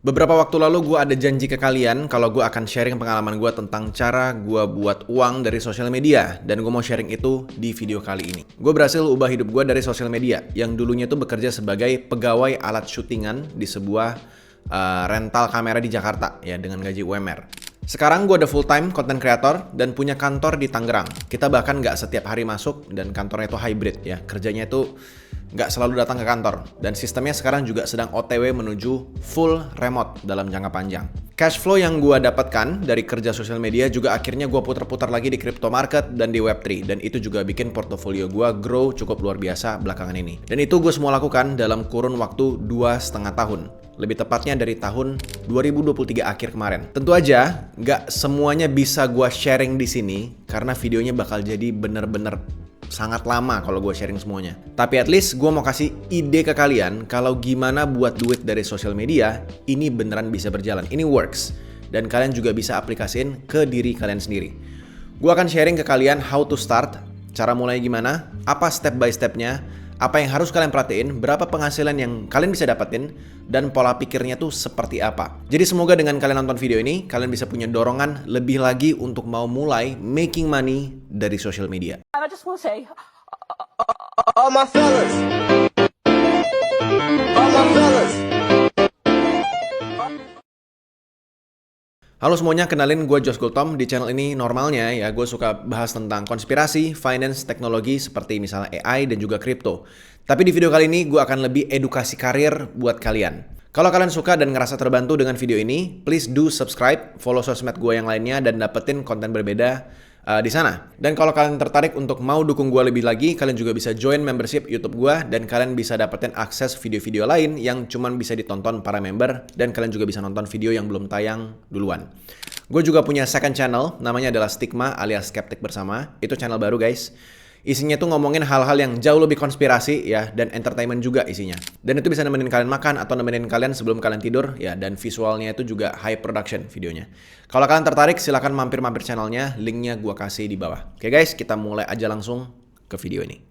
Beberapa waktu lalu gue ada janji ke kalian kalau gue akan sharing pengalaman gue tentang cara gue buat uang dari sosial media. Dan gue mau sharing itu di video kali ini. Gue berhasil ubah hidup gue dari sosial media yang dulunya tuh bekerja sebagai pegawai alat syutingan di sebuah rental kamera di Jakarta ya dengan gaji UMR. Sekarang gue ada full time content creator dan punya kantor di Tangerang. Kita bahkan nggak setiap hari masuk dan kantornya itu hybrid ya. Kerjanya itu nggak selalu datang ke kantor. Dan sistemnya sekarang juga sedang OTW menuju full remote dalam jangka panjang. Cash flow yang gue dapatkan dari kerja sosial media juga akhirnya gue putar-putar lagi di crypto market dan di Web3. Dan itu juga bikin portofolio gue grow cukup luar biasa belakangan ini. Dan itu gue semua lakukan dalam kurun waktu 2,5 tahun. Lebih tepatnya dari tahun 2023 akhir kemarin. Tentu aja nggak semuanya bisa gue sharing di sini karena videonya bakal jadi bener-bener sangat lama kalau gue sharing semuanya. Tapi at least gue mau kasih ide ke kalian kalau gimana buat duit dari sosial media ini beneran bisa berjalan. Ini works. Dan kalian juga bisa aplikasiin ke diri kalian sendiri. Gue akan sharing ke kalian how to start, cara mulai gimana, apa step by stepnya, apa yang harus kalian perhatiin, berapa penghasilan yang kalian bisa dapetin, dan pola pikirnya tuh seperti apa. Jadi semoga dengan kalian nonton video ini, kalian bisa punya dorongan lebih lagi untuk mau mulai making money dari social media. I just want to say, All my fellas. All my fellas. Halo semuanya, kenalin gue Josh Gultom. Di channel ini normalnya ya gue suka bahas tentang konspirasi, finance, teknologi seperti misalnya AI dan juga crypto. Tapi di video kali ini gue akan lebih edukasi karir buat kalian. Kalau kalian suka dan ngerasa terbantu dengan video ini, please do subscribe, follow sosmed gue yang lainnya dan dapetin konten berbeda di sana. Dan kalau kalian tertarik untuk mau dukung gue lebih lagi, kalian juga bisa join membership YouTube gue dan kalian bisa dapetin akses video-video lain yang cuman bisa ditonton para member dan kalian juga bisa nonton video yang belum tayang duluan. Gue juga punya second channel, namanya adalah Stigma alias Skeptik Bersama. Itu channel baru guys. Isinya tuh ngomongin hal-hal yang jauh lebih konspirasi ya dan entertainment juga isinya. Dan itu bisa nemenin kalian makan atau nemenin kalian sebelum kalian tidur ya, dan visualnya itu juga high production videonya. Kalau kalian tertarik silahkan mampir-mampir channelnya, linknya gua kasih di bawah. Oke guys, kita mulai aja langsung ke video ini.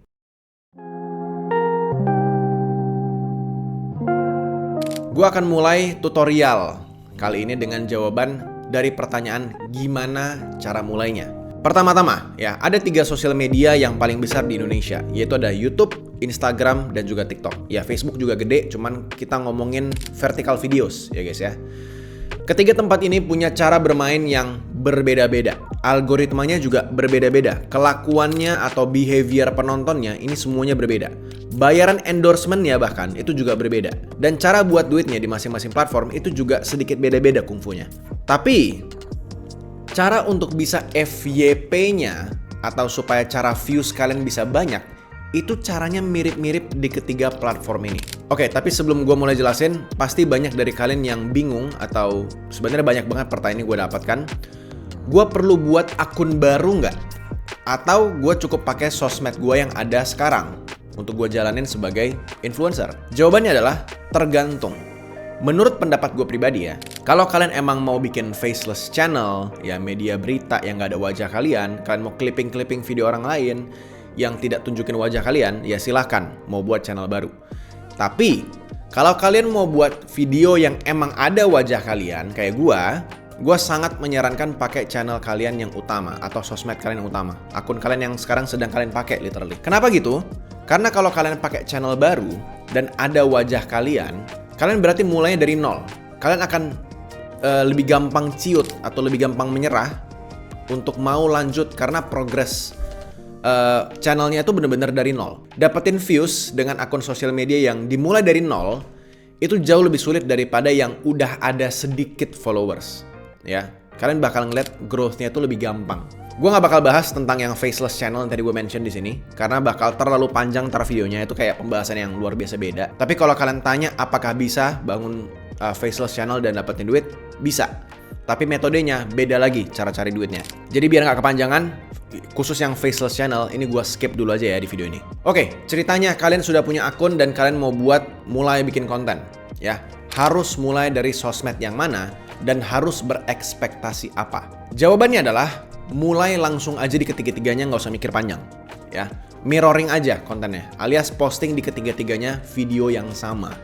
Gua akan mulai tutorial kali ini dengan jawaban dari pertanyaan gimana cara mulainya. Pertama-tama, ya ada 3 sosial media yang paling besar di Indonesia, yaitu ada YouTube, Instagram, dan juga TikTok. Ya, Facebook juga gede, cuman kita ngomongin vertical videos, ya guys ya. Ketiga tempat ini punya cara bermain yang berbeda-beda. Algoritmanya juga berbeda-beda. Kelakuannya atau behavior penontonnya ini semuanya berbeda. Bayaran endorsementnya bahkan itu juga berbeda. Dan cara buat duitnya di masing-masing platform itu juga sedikit beda-beda kungfunya. Tapi cara untuk bisa FYP-nya atau supaya cara views kalian bisa banyak, itu caranya mirip-mirip di ketiga platform ini. Oke, tapi sebelum gue mulai jelasin, pasti banyak dari kalian yang bingung atau sebenarnya banyak banget pertanyaan yang gue dapatkan. Gue perlu buat akun baru nggak? Atau gue cukup pakai sosmed gue yang ada sekarang untuk gue jalanin sebagai influencer? Jawabannya adalah tergantung. Menurut pendapat gue pribadi ya, kalau kalian emang mau bikin faceless channel, ya media berita yang gak ada wajah kalian mau clipping-clipping video orang lain yang tidak tunjukin wajah kalian, ya silahkan mau buat channel baru. Tapi, kalau kalian mau buat video yang emang ada wajah kalian, kayak gue sangat menyarankan pakai channel kalian yang utama atau sosmed kalian yang utama. Akun kalian yang sekarang sedang kalian pakai literally. Kenapa gitu? Karena kalau kalian pakai channel baru dan ada wajah kalian berarti mulainya dari nol. Kalian akan lebih gampang ciut atau lebih gampang menyerah untuk mau lanjut karena progres channelnya itu benar-benar dari nol. Dapetin views dengan akun sosial media yang dimulai dari nol itu jauh lebih sulit daripada yang udah ada sedikit followers. Ya, kalian bakal ngeliat growth-nya itu lebih gampang. Gue gak bakal bahas tentang yang faceless channel yang tadi gue mention di sini karena bakal terlalu panjang videonya, itu kayak pembahasan yang luar biasa beda. Tapi kalau kalian tanya apakah bisa bangun faceless channel dan dapetin duit, bisa. Tapi metodenya beda lagi cara cari duitnya. Jadi biar gak kepanjangan, khusus yang faceless channel ini gue skip dulu aja ya di video ini. Oke, ceritanya kalian sudah punya akun dan kalian mau mulai bikin konten. Ya, harus mulai dari sosmed yang mana dan harus berekspektasi apa? Jawabannya adalah mulai langsung aja di ketiga-tiganya, nggak usah mikir panjang ya. Mirroring aja kontennya, alias posting di ketiga-tiganya video yang sama.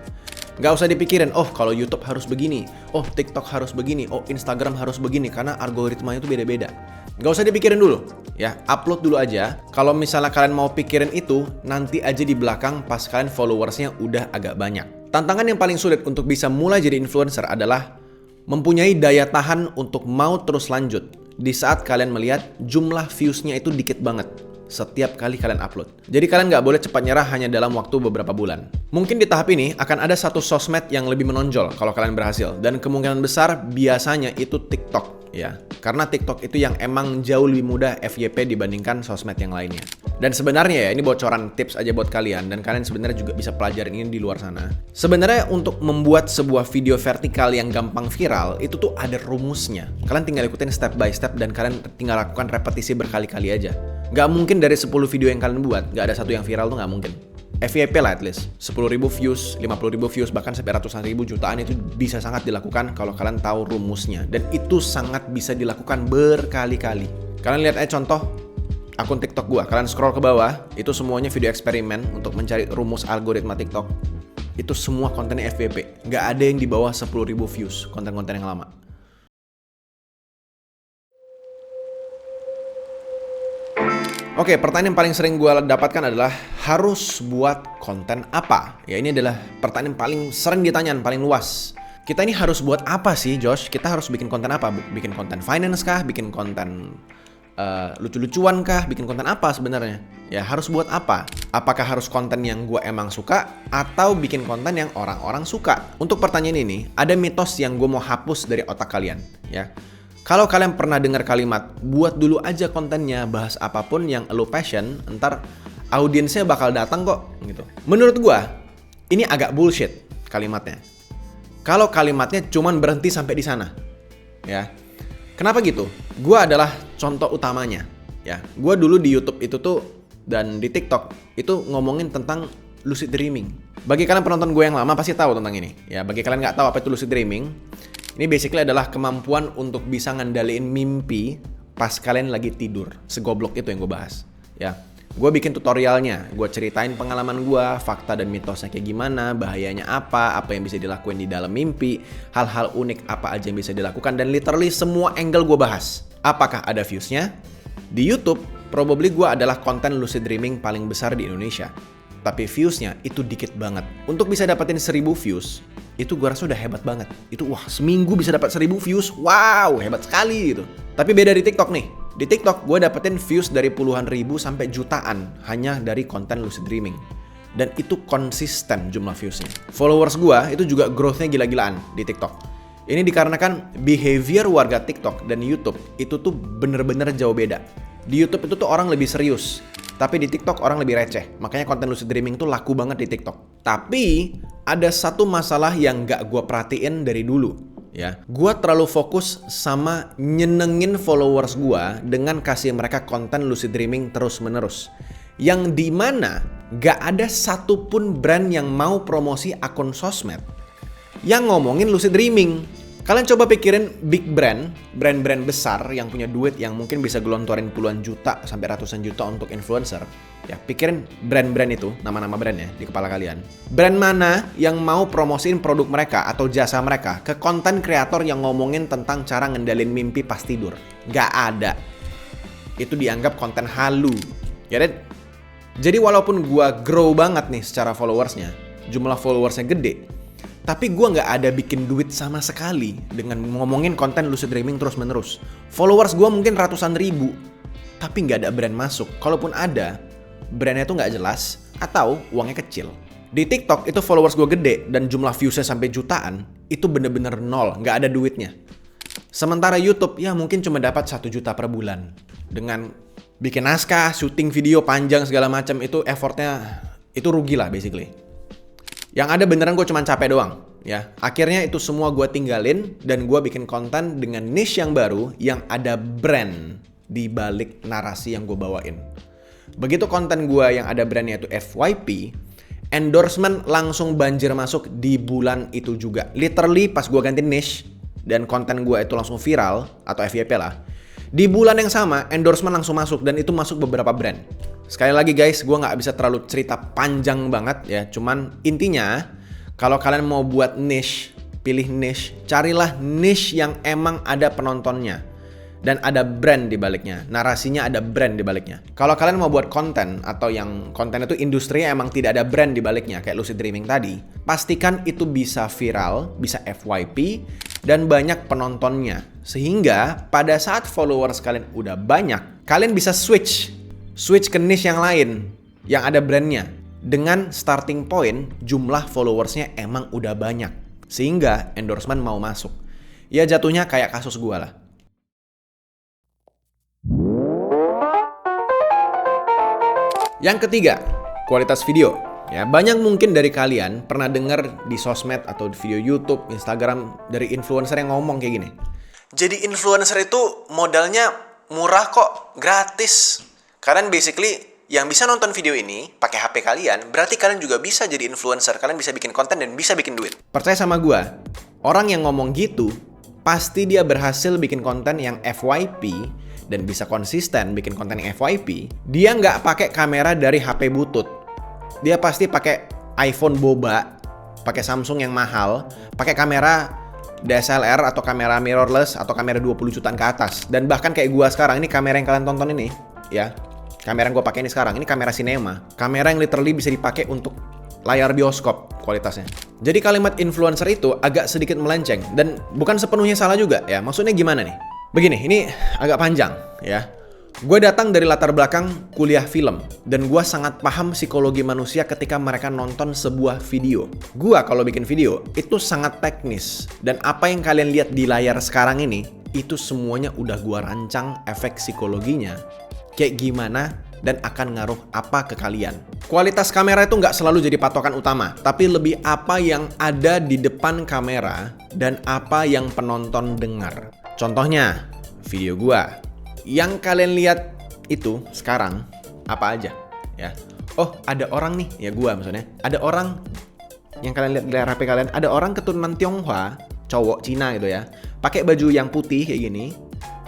Nggak usah dipikirin, oh kalau YouTube harus begini, oh TikTok harus begini, oh Instagram harus begini, karena algoritmanya itu beda-beda. Nggak usah dipikirin dulu, ya, upload dulu aja. Kalau misalnya kalian mau pikirin itu, nanti aja di belakang pas kalian followersnya udah agak banyak. Tantangan yang paling sulit untuk bisa mulai jadi influencer adalah mempunyai daya tahan untuk mau terus lanjut di saat kalian melihat jumlah views-nya itu dikit banget setiap kali kalian upload. Jadi kalian nggak boleh cepat nyerah hanya dalam waktu beberapa bulan. Mungkin di tahap ini akan ada satu sosmed yang lebih menonjol kalau kalian berhasil, dan kemungkinan besar biasanya itu TikTok, ya. Karena TikTok itu yang emang jauh lebih mudah FYP dibandingkan sosmed yang lainnya. Dan sebenarnya ya, ini bocoran tips aja buat kalian, dan kalian sebenarnya juga bisa pelajarin ini di luar sana. Sebenarnya untuk membuat sebuah video vertikal yang gampang viral, itu tuh ada rumusnya. Kalian tinggal ikutin step by step dan kalian tinggal lakukan repetisi berkali-kali aja. Nggak mungkin dari 10 video yang kalian buat, nggak ada satu yang viral tuh nggak mungkin. FYP lah at least, 10.000 views, 50.000 views, bahkan sampai ratusan ribu, jutaan itu bisa sangat dilakukan kalau kalian tahu rumusnya. Dan itu sangat bisa dilakukan berkali-kali. Kalian lihat aja contoh akun TikTok gua, kalian scroll ke bawah, itu semuanya video eksperimen untuk mencari rumus algoritma TikTok. Itu semua kontennya FYP, nggak ada yang di bawah 10.000 views, konten-konten yang lama. Oke, pertanyaan yang paling sering gue dapatkan adalah harus buat konten apa? Ya, ini adalah pertanyaan paling sering ditanyain, paling luas. Kita ini harus buat apa sih, Josh? Kita harus bikin konten apa? Bikin konten finance kah? Bikin konten lucu-lucuan kah? Bikin konten apa sebenarnya? Ya, harus buat apa? Apakah harus konten yang gue emang suka atau bikin konten yang orang-orang suka? Untuk pertanyaan ini, ada mitos yang gue mau hapus dari otak kalian, ya. Kalau kalian pernah dengar kalimat, buat dulu aja kontennya, bahas apapun yang lo passion, ntar audiensnya bakal datang kok, gitu. Menurut gua, ini agak bullshit kalimatnya. Kalau kalimatnya cuman berhenti sampai di sana, ya. Kenapa gitu? Gua adalah contoh utamanya, ya. Gua dulu di YouTube itu tuh dan di TikTok itu ngomongin tentang lucid dreaming. Bagi kalian penonton gue yang lama pasti tahu tentang ini, ya. Bagi kalian nggak tahu apa itu lucid dreaming, ini basically adalah kemampuan untuk bisa ngendaliin mimpi pas kalian lagi tidur. Segoblok itu yang gue bahas, ya. Gue bikin tutorialnya, gue ceritain pengalaman gue, fakta dan mitosnya kayak gimana, bahayanya apa yang bisa dilakuin di dalam mimpi, hal-hal unik apa aja yang bisa dilakukan, dan literally semua angle gue bahas. Apakah ada viewsnya? Di YouTube, probably gue adalah konten lucid dreaming paling besar di Indonesia. Tapi viewsnya itu dikit banget. Untuk bisa dapetin 1000 views, itu gue rasa udah hebat banget. Itu wah, seminggu bisa dapat 1000 views. Wow, hebat sekali gitu. Tapi beda di TikTok nih. Di TikTok gue dapetin views dari puluhan ribu sampai jutaan hanya dari konten lucid dreaming. Dan itu konsisten jumlah viewsnya. Followers gue itu juga growth-nya gila-gilaan di TikTok. Ini dikarenakan behavior warga TikTok dan YouTube itu tuh bener-bener jauh beda. Di YouTube itu tuh orang lebih serius. Tapi di TikTok orang lebih receh. Makanya konten lucid dreaming tuh laku banget di TikTok. Tapi ada satu masalah yang gak gue perhatiin dari dulu, ya. Gue terlalu fokus sama nyenengin followers gue dengan kasih mereka konten lucid dreaming terus-menerus. Yang dimana gak ada satupun brand yang mau promosi akun sosmed yang ngomongin lucid dreaming. Kalian coba pikirin big brand-brand besar yang punya duit yang mungkin bisa gelontorin puluhan juta sampai ratusan juta untuk influencer. Ya, pikirin brand-brand itu, nama-nama brandnya di kepala kalian. Brand mana yang mau promosiin produk mereka atau jasa mereka ke konten kreator yang ngomongin tentang cara ngendalin mimpi pas tidur? Gak ada. Itu dianggap konten halu. Ya, jadi walaupun gua grow banget nih secara followersnya, jumlah followersnya gede, tapi gue gak ada bikin duit sama sekali dengan ngomongin konten lucid dreaming terus-menerus. Followers gue mungkin ratusan ribu, tapi gak ada brand masuk. Kalaupun ada, brandnya tuh gak jelas atau uangnya kecil. Di TikTok itu followers gue gede dan jumlah viewsnya sampai jutaan, itu bener-bener nol, gak ada duitnya. Sementara YouTube ya mungkin cuma dapat 1 juta per bulan. Dengan bikin naskah, syuting video panjang segala macam, itu effortnya itu rugi lah basically. Yang ada beneran gue cuma capek doang, ya. Akhirnya itu semua gue tinggalin dan gue bikin konten dengan niche yang baru yang ada brand di balik narasi yang gue bawain. Begitu konten gue yang ada brandnya itu FYP, endorsement langsung banjir masuk di bulan itu juga. Literally pas gue ganti niche dan konten gue itu langsung viral atau FYP lah, di bulan yang sama endorsement langsung masuk dan itu masuk beberapa brand. Sekali lagi guys, gue gak bisa terlalu cerita panjang banget ya. Cuman intinya, Kalau kalian mau buat niche, pilih niche, carilah niche yang emang ada penontonnya dan ada brand di baliknya, narasinya ada brand di baliknya. Kalau kalian mau buat konten atau yang konten itu industrinya emang tidak ada brand di baliknya kayak lucid dreaming tadi, pastikan itu bisa viral, bisa FYP dan banyak penontonnya. Sehingga pada saat followers kalian udah banyak, kalian bisa switch ke niche yang lain yang ada brandnya dengan starting point jumlah followersnya emang udah banyak sehingga endorsement mau masuk. Ya jatuhnya kayak kasus gua lah. Yang ketiga, kualitas video. Ya, banyak mungkin dari kalian pernah dengar di sosmed atau di video YouTube, Instagram dari influencer yang ngomong kayak gini. Jadi influencer itu modalnya murah kok, gratis. Kalian basically yang bisa nonton video ini pakai HP kalian, berarti kalian juga bisa jadi influencer. Kalian bisa bikin konten dan bisa bikin duit. Percaya sama gua, orang yang ngomong gitu pasti dia berhasil bikin konten yang FYP dan bisa konsisten bikin konten yang FYP. Dia nggak pakai kamera dari HP butut. Dia pasti pakai iPhone boba, pakai Samsung yang mahal, pakai kamera DSLR atau kamera mirrorless atau kamera 20 jutaan ke atas. Dan bahkan kayak gua sekarang, ini kamera yang kalian tonton ini, ya. Kamera yang gua pakai ini sekarang, ini kamera cinema. Kamera yang literally bisa dipakai untuk layar bioskop kualitasnya. Jadi kalimat influencer itu agak sedikit melenceng dan bukan sepenuhnya salah juga ya. Maksudnya gimana nih? Begini, ini agak panjang ya. Gue datang dari latar belakang kuliah film dan gue sangat paham psikologi manusia ketika mereka nonton sebuah video. Gue kalau bikin video itu sangat teknis dan apa yang kalian lihat di layar sekarang ini itu semuanya udah gue rancang efek psikologinya kayak gimana dan akan ngaruh apa ke kalian. Kualitas kamera itu nggak selalu jadi patokan utama, tapi lebih apa yang ada di depan kamera dan apa yang penonton dengar. Contohnya, video gua. Yang kalian lihat itu sekarang apa aja ya? Oh, ada orang nih, ya gua maksudnya. Ada orang yang kalian lihat di layar HP kalian, ada orang keturunan Tionghoa, cowok Cina gitu ya. Pakai baju yang putih kayak gini,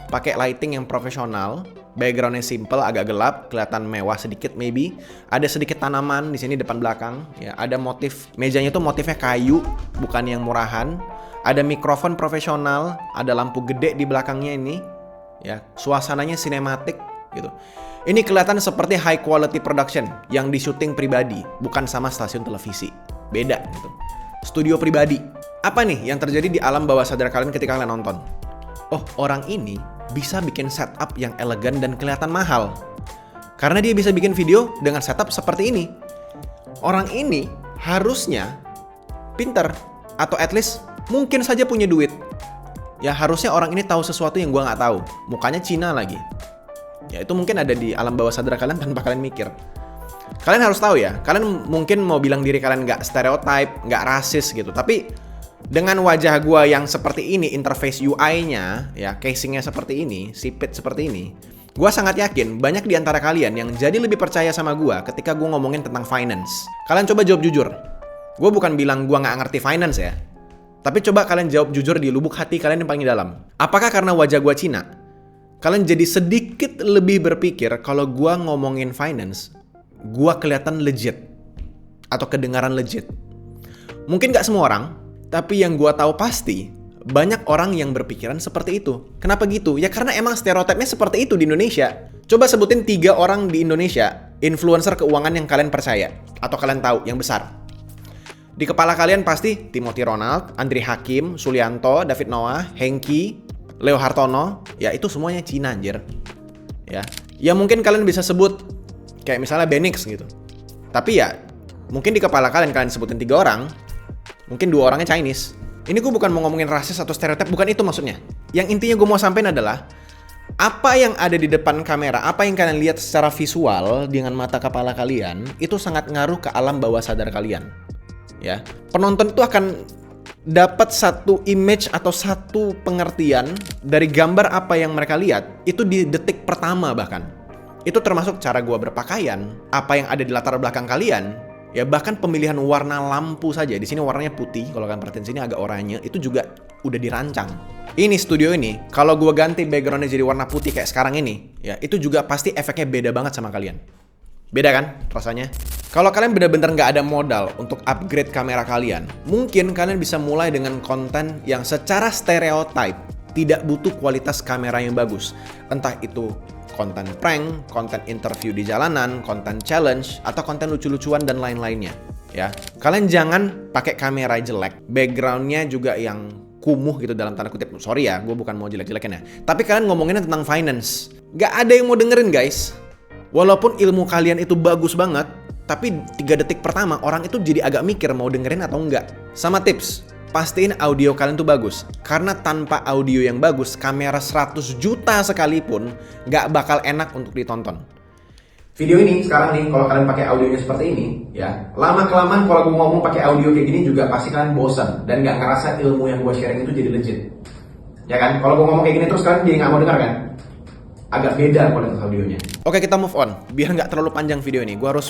pakai lighting yang profesional, backgroundnya simple, agak gelap, kelihatan mewah sedikit maybe. Ada sedikit tanaman di sini depan belakang, ya. Ada motif, mejanya tuh motifnya kayu, bukan yang murahan. Ada mikrofon profesional, ada lampu gede di belakangnya ini, ya. Suasananya sinematik gitu. Ini kelihatan seperti high quality production yang di syuting pribadi, bukan sama stasiun televisi. Beda gitu. Studio pribadi. Apa nih yang terjadi di alam bawah sadar kalian ketika kalian nonton? Oh, orang ini bisa bikin setup yang elegan dan kelihatan mahal. Karena dia bisa bikin video dengan setup seperti ini. Orang ini harusnya pinter atau at least mungkin saja punya duit. Ya harusnya orang ini tahu sesuatu yang gue nggak tahu. Mukanya Cina lagi. Ya itu mungkin ada di alam bawah sadar kalian tanpa kalian mikir. Kalian harus tahu ya. Kalian mungkin mau bilang diri kalian nggak stereotype, nggak rasis gitu. Tapi dengan wajah gue yang seperti ini, interface UI-nya, ya casingnya seperti ini, sipit seperti ini, gue sangat yakin banyak di antara kalian yang jadi lebih percaya sama gue ketika gue ngomongin tentang finance. Kalian coba jawab jujur. Gue bukan bilang gue nggak ngerti finance ya. Tapi coba kalian jawab jujur di lubuk hati kalian yang paling dalam. Apakah karena wajah gue Cina, kalian jadi sedikit lebih berpikir kalau gue ngomongin finance, gue kelihatan legit atau kedengaran legit? Mungkin gak semua orang, tapi yang gue tahu pasti banyak orang yang berpikiran seperti itu. Kenapa gitu? Ya karena emang stereotipnya seperti itu di Indonesia. Coba sebutin 3 orang di Indonesia influencer keuangan yang kalian percaya atau kalian tahu yang besar. Di kepala kalian pasti Timothy Ronald, Andri Hakim, Sulianto, David Noah, Hengki, Leo Hartono. Ya itu semuanya Cina anjir. Ya mungkin kalian bisa sebut kayak misalnya Benix gitu. Tapi ya mungkin di kepala kalian sebutin 3 orang, mungkin 2 orangnya Chinese. Ini gue bukan mau ngomongin rasis atau stereotip, bukan itu maksudnya. Yang intinya gue mau sampein adalah apa yang ada di depan kamera, apa yang kalian lihat secara visual dengan mata kepala kalian, itu sangat ngaruh ke alam bawah sadar kalian. Ya, penonton itu akan dapat satu image atau satu pengertian dari gambar apa yang mereka lihat itu di detik pertama bahkan. Itu termasuk cara gua berpakaian, apa yang ada di latar belakang kalian, ya bahkan pemilihan warna lampu saja. Di sini warnanya putih, kalau kalian perhatiin sini agak oranye, itu juga udah dirancang. Ini studio ini, kalau gua ganti backgroundnya jadi warna putih kayak sekarang ini, ya itu juga pasti efeknya beda banget sama kalian. Beda kan rasanya? Kalau kalian benar-benar nggak ada modal untuk upgrade kamera kalian, mungkin kalian bisa mulai dengan konten yang secara stereotype tidak butuh kualitas kamera yang bagus. Entah itu konten prank, konten interview di jalanan, konten challenge, atau konten lucu-lucuan dan lain-lainnya. Ya, kalian jangan pakai kamera jelek, backgroundnya juga yang kumuh gitu dalam tanda kutip. Sorry ya, gue bukan mau jelek-jelekin ya. Tapi kalian ngomonginnya tentang finance. Gak ada yang mau dengerin guys. Walaupun ilmu kalian itu bagus banget, tapi 3 detik pertama orang itu jadi agak mikir mau dengerin atau enggak. Sama tips, pastiin audio kalian tuh bagus. Karena tanpa audio yang bagus, kamera 100 juta sekalipun gak bakal enak untuk ditonton. Video ini sekarang nih, kalau kalian pakai audionya seperti ini, ya lama-kelamaan kalau gue ngomong pakai audio kayak gini juga pasti kalian bosan dan gak ngerasa ilmu yang gue sharing itu jadi legit. Ya kan? Kalau gue ngomong kayak gini terus kalian jadi gak mau dengar kan? Agak beda kualitas audionya. Oke, kita move on. Biar gak terlalu panjang video ini, gue harus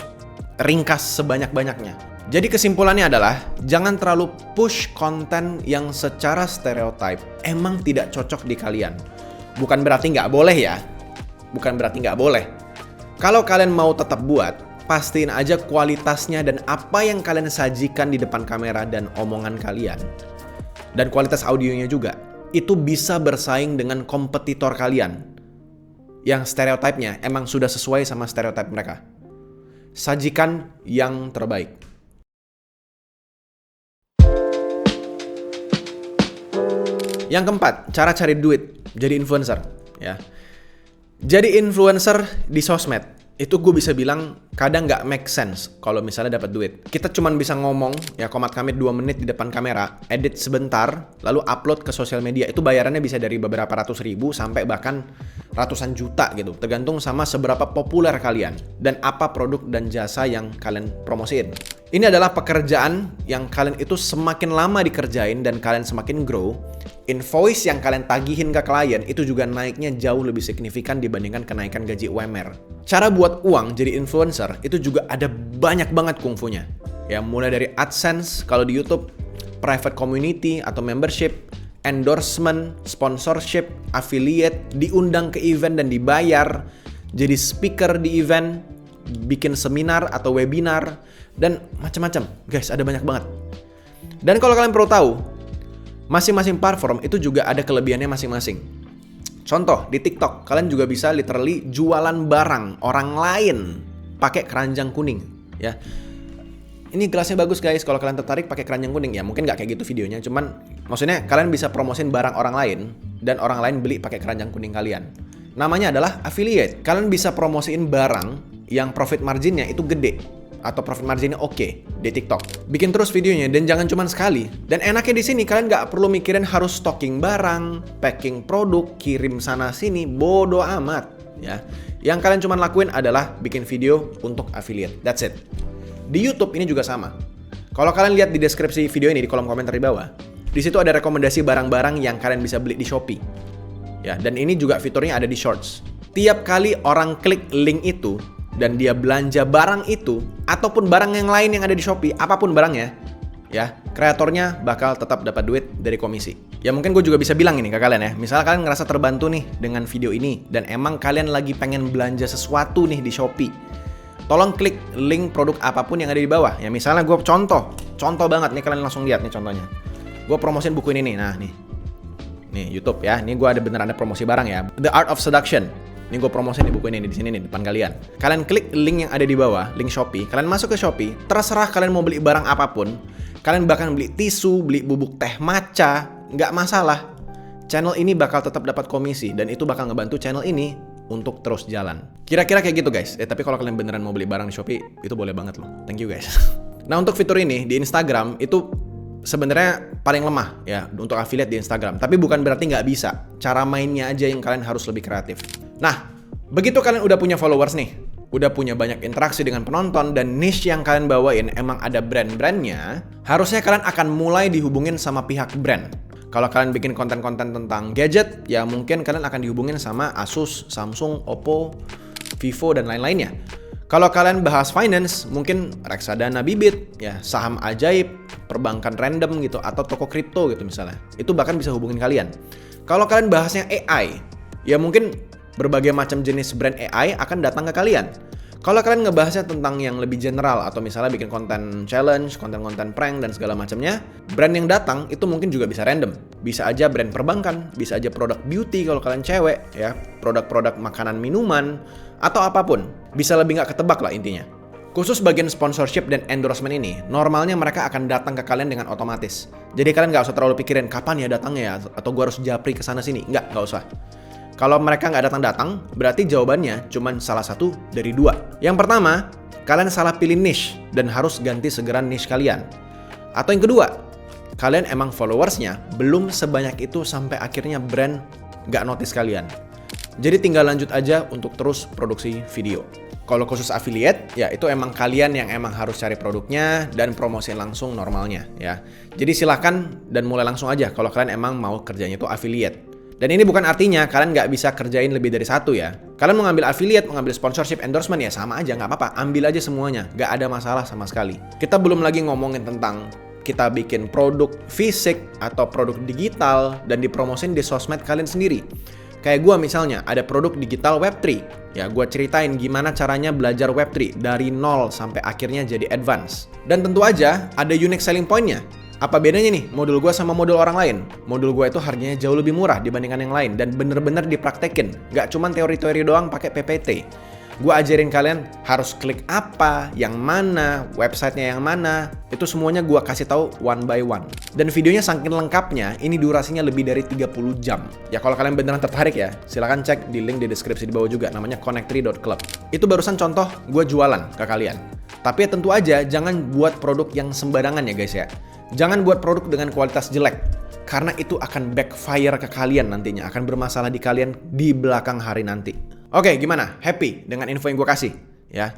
ringkas sebanyak-banyaknya. Jadi kesimpulannya adalah jangan terlalu push konten yang secara stereotype emang tidak cocok di kalian. Bukan berarti nggak boleh ya. Bukan berarti nggak boleh. Kalau kalian mau tetap buat, pastiin aja kualitasnya dan apa yang kalian sajikan di depan kamera dan omongan kalian. Dan kualitas audionya juga. Itu bisa bersaing dengan kompetitor kalian. Yang stereotipnya emang sudah sesuai sama stereotip mereka. Sajikan yang terbaik. Yang keempat, cara cari duit. Jadi influencer. Ya. Jadi influencer di sosmed. Itu gue bisa bilang kadang nggak make sense kalau misalnya dapat duit. Kita cuman bisa ngomong, ya komat kamit 2 menit di depan kamera, edit sebentar, lalu upload ke sosial media. Itu bayarannya bisa dari beberapa ratus ribu sampai bahkan ratusan juta gitu. Tergantung sama seberapa populer kalian dan apa produk dan jasa yang kalian promosiin. Ini adalah pekerjaan yang kalian itu semakin lama dikerjain dan kalian semakin grow. Invoice yang kalian tagihin ke klien itu juga naiknya jauh lebih signifikan dibandingkan kenaikan gaji UMR. Cara buat uang jadi influencer itu juga ada banyak banget kungfunya. Ya, mulai dari AdSense kalau di YouTube, private community atau membership, endorsement, sponsorship, affiliate, diundang ke event dan dibayar, jadi speaker di event, bikin seminar atau webinar, dan macam-macam. Guys, ada banyak banget. Dan kalau kalian perlu tahu, masing-masing platform itu juga ada kelebihannya masing-masing. Contoh, di TikTok, kalian juga bisa literally jualan barang orang lain pakai keranjang kuning. Ya, ini gelasnya bagus guys, kalau kalian tertarik pakai keranjang kuning. Ya mungkin nggak kayak gitu videonya, cuman maksudnya kalian bisa promosin barang orang lain dan orang lain beli pakai keranjang kuning kalian. Namanya adalah affiliate. Kalian bisa promosiin barang yang profit marginnya itu gede atau profit marginnya oke di TikTok. Bikin terus videonya dan jangan cuma sekali. Dan enaknya di sini kalian nggak perlu mikirin harus stocking barang, packing produk, kirim sana sini, bodo amat ya. Yang kalian cuma lakuin adalah bikin video untuk affiliate. That's it. Di YouTube ini juga sama. Kalau kalian lihat di deskripsi video ini di kolom komentar di bawah, di situ ada rekomendasi barang-barang yang kalian bisa beli di Shopee. Ya, dan ini juga fiturnya ada di Shorts. Tiap kali orang klik link itu dan dia belanja barang itu ataupun barang yang lain yang ada di Shopee, apapun barangnya, ya, kreatornya bakal tetap dapat duit dari komisi. Ya mungkin gue juga bisa bilang ini ke kalian ya. Misalnya kalian ngerasa terbantu nih dengan video ini dan emang kalian lagi pengen belanja sesuatu nih di Shopee. Tolong klik link produk apapun yang ada di bawah. Ya misalnya gue contoh banget nih, kalian langsung lihat nih contohnya. Gue promosin buku ini nih, nah nih YouTube ya. Ini gue beneran ada promosi barang ya. The Art of Seduction. Ini gue promosin di buku ini di sini nih depan kalian. Kalian klik link yang ada di bawah, link Shopee. Kalian masuk ke Shopee, terserah kalian mau beli barang apapun. Kalian bahkan beli tisu, beli bubuk teh matcha, nggak masalah. Channel ini bakal tetap dapat komisi dan itu bakal ngebantu channel ini untuk terus jalan. Kira-kira kayak gitu guys. Tapi kalau kalian beneran mau beli barang di Shopee, itu boleh banget loh. Thank you guys. Nah untuk fitur ini di Instagram itu sebenarnya paling lemah ya untuk affiliate di Instagram. Tapi bukan berarti nggak bisa. Cara mainnya aja yang kalian harus lebih kreatif. Nah, begitu kalian udah punya followers nih, udah punya banyak interaksi dengan penonton dan niche yang kalian bawain emang ada brand-brandnya, harusnya kalian akan mulai dihubungin sama pihak brand. Kalau kalian bikin konten-konten tentang gadget, ya mungkin kalian akan dihubungin sama Asus, Samsung, Oppo, Vivo, dan lain-lainnya. Kalau kalian bahas finance, mungkin reksadana bibit, ya saham ajaib, perbankan random gitu, atau toko kripto gitu misalnya. Itu bahkan bisa hubungin kalian. Kalau kalian bahasnya AI, ya mungkin berbagai macam jenis brand AI akan datang ke kalian. Kalau kalian ngebahasnya tentang yang lebih general atau misalnya bikin konten challenge, konten-konten prank dan segala macamnya, brand yang datang itu mungkin juga bisa random. Bisa aja brand perbankan, bisa aja produk beauty kalau kalian cewek, ya, produk-produk makanan minuman atau apapun. Bisa lebih nggak ketebak lah intinya. Khusus bagian sponsorship dan endorsement ini, normalnya mereka akan datang ke kalian dengan otomatis. Jadi kalian nggak usah terlalu pikirin kapan ya datangnya ya, atau gue harus japri ke sana sini. Nggak usah. Kalau mereka nggak datang-datang, berarti jawabannya cuma salah satu dari dua. Yang pertama, kalian salah pilih niche dan harus ganti segera niche kalian. Atau yang kedua, kalian emang followersnya belum sebanyak itu sampai akhirnya brand nggak notice kalian. Jadi tinggal lanjut aja untuk terus produksi video. Kalau khusus affiliate, ya itu emang kalian yang emang harus cari produknya dan promosiin langsung normalnya ya. Jadi silakan dan mulai langsung aja kalau kalian emang mau kerjanya itu affiliate. Dan ini bukan artinya kalian nggak bisa kerjain lebih dari satu ya. Kalian mau ngambil affiliate, mau ngambil sponsorship, endorsement ya sama aja, nggak apa-apa. Ambil aja semuanya, nggak ada masalah sama sekali. Kita belum lagi ngomongin tentang kita bikin produk fisik atau produk digital dan dipromosin di sosmed kalian sendiri. Kayak gue misalnya, ada produk digital Web3. Ya, gue ceritain gimana caranya belajar Web3 dari nol sampai akhirnya jadi advance. Dan tentu aja ada unique selling point-nya. Apa bedanya nih modul gue sama modul orang lain? Modul gue itu harganya jauh lebih murah dibandingkan yang lain dan bener-bener dipraktekin. Gak cuman teori-teori doang pakai PPT. Gue ajarin kalian harus klik apa, yang mana, websitenya yang mana. Itu semuanya gue kasih tahu one by one. Dan videonya saking lengkapnya, ini durasinya lebih dari 30 jam. Ya kalau kalian beneran tertarik ya, silahkan cek di link di deskripsi di bawah juga. Namanya connect3.club. Itu barusan contoh gue jualan ke kalian. Tapi ya tentu aja jangan buat produk yang sembarangan ya guys ya. Jangan buat produk dengan kualitas jelek. Karena itu akan backfire ke kalian nantinya. Akan bermasalah di kalian di belakang hari nanti. Oke, gimana? Happy dengan info yang gue kasih? Ya.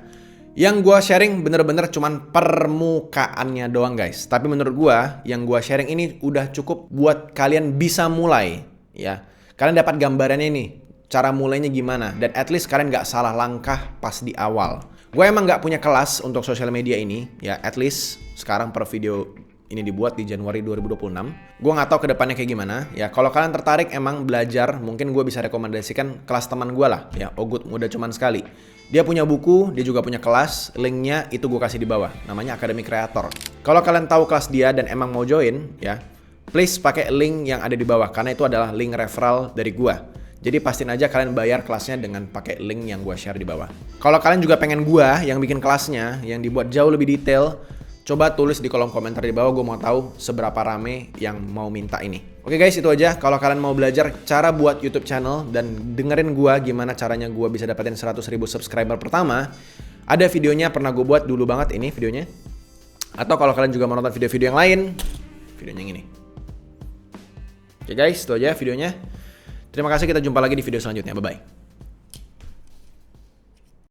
Yang gue sharing bener-bener cuman permukaannya doang guys. Tapi menurut gue, yang gue sharing ini udah cukup buat kalian bisa mulai. Ya. Kalian dapat gambarannya nih. Cara mulainya gimana. Dan at least kalian gak salah langkah pas di awal. Gue emang gak punya kelas untuk sosial media ini. Ya, at least sekarang per video ini dibuat di Januari 2026. Gue nggak tahu kedepannya kayak gimana. Ya kalau kalian tertarik emang belajar, mungkin gue bisa rekomendasikan kelas teman gue lah. Ya Ogut Muda Cuman Sekali. Dia punya buku, dia juga punya kelas. Linknya itu gue kasih di bawah. Namanya Akademi Kreator. Kalau kalian tahu kelas dia dan emang mau join, ya please pakai link yang ada di bawah. Karena itu adalah link referral dari gue. Jadi pastiin aja kalian bayar kelasnya dengan pakai link yang gue share di bawah. Kalau kalian juga pengen gue yang bikin kelasnya, yang dibuat jauh lebih detail, coba tulis di kolom komentar di bawah, gue mau tahu seberapa rame yang mau minta ini. Oke guys, itu aja. Kalau kalian mau belajar cara buat YouTube channel dan dengerin gue gimana caranya gue bisa dapetin 100.000 subscriber pertama, ada videonya pernah gue buat dulu banget ini videonya. Atau kalau kalian juga mau nonton video-video yang lain, videonya yang ini. Oke guys, itu aja videonya. Terima kasih, kita jumpa lagi di video selanjutnya. Bye-bye.